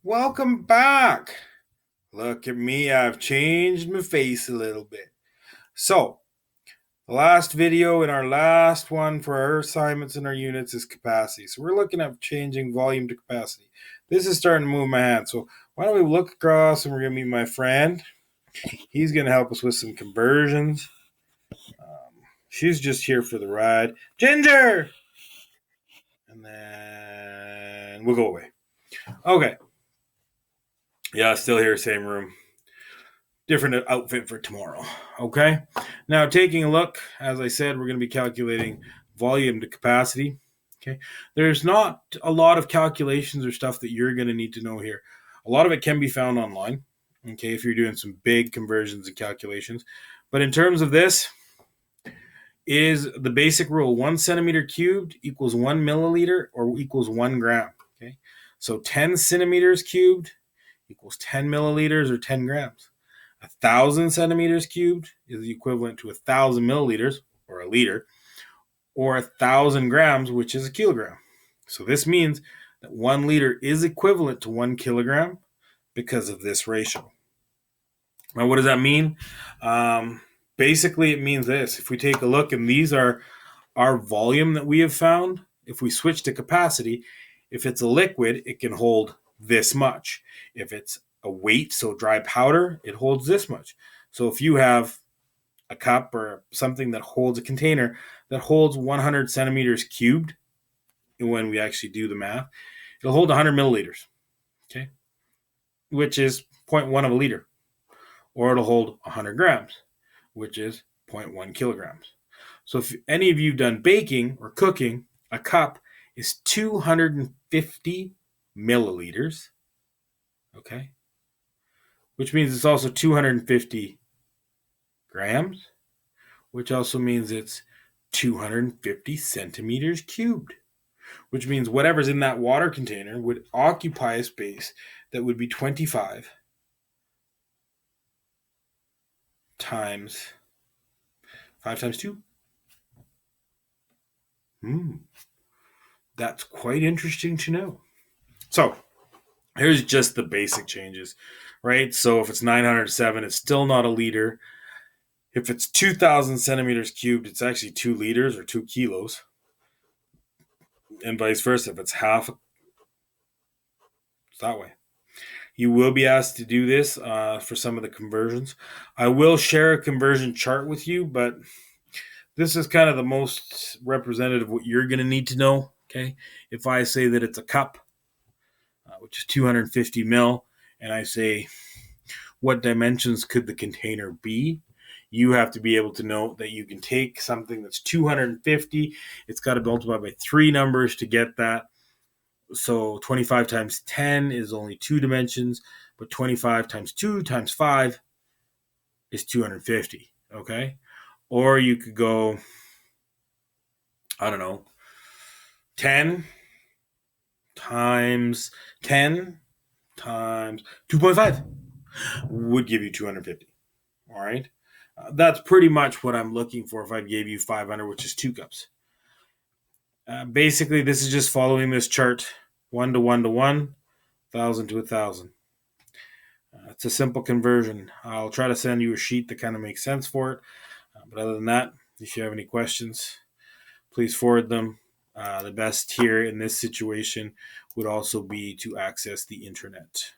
Welcome back. Look at me, I've changed my face a little bit. So, the last video in our last one for our assignments and our units is capacity. So, we're looking at changing volume to capacity. This is starting to move my hand. So, why don't we look across and we're going to meet my friend. He's going to help us with some conversions. She's just here for the ride. Ginger! And then we'll go away. Okay. Yeah, still here, same room. Different outfit for tomorrow. Okay. Now, taking a look, as I said, we're going to be calculating volume to capacity. Okay. There's not a lot of calculations or stuff that you're going to need to know here. A lot of it can be found online. Okay. If you're doing some big conversions and calculations. But in terms of this, is the basic rule 1 centimeter cubed equals 1 milliliter or equals 1 gram. Okay. So 10 centimeters cubed equals 10 milliliters or 10 grams. 1,000 centimeters cubed is equivalent to 1,000 milliliters, or a liter, or 1,000 grams, which is a kilogram. So this means that 1 liter is equivalent to 1 kilogram because of this ratio. Now, what does that mean? Basically, it means this. If we take a look, and these are our volume that we have found, if we switch to capacity, if it's a liquid, it can hold this much. If it's a weight, so dry powder, it holds this much. So if you have a cup or something that holds a container that holds 100 centimeters cubed, when we actually do the math, it'll hold 100 milliliters, okay, which is 0.1 of a liter. Or it'll hold 100 grams, which is 0.1 kilograms. So if any of you have done baking or cooking, a cup is 250 milliliters, okay? Which means it's also 250 grams, which also means it's 250 centimeters cubed, which means whatever's in that water container would occupy a space that would be 25 times 5 times 2. That's quite interesting to know. So here's just the basic changes, right? So if it's 907, it's still not a liter. If it's 2,000 centimeters cubed, it's actually 2 liters or 2 kilos. And vice versa. If it's half, it's that way. You will be asked to do this for some of the conversions. I will share a conversion chart with you, but this is kind of the most representative of what you're going to need to know. Okay. If I say that it's a cup, which is 250 mil, and I say, what dimensions could the container be? You have to be able to know that you can take something that's 250. It's got to be multiplied by 3 numbers to get that. So 25 times 10 is only 2 dimensions, but 25 times 2 times 5 is 250, okay? Or you could go, I don't know, 10 times 10 times 2.5 would give you 250, all right? That's pretty much what I'm looking for if I gave you 500, which is 2 cups. Basically, this is just following this chart, 1 to 1 to 1, 1,000 to 1,000. It's a simple conversion. I'll try to send you a sheet that kind of makes sense for it. But other than that, if you have any questions, please forward them. The best here in this situation would also be to access the internet.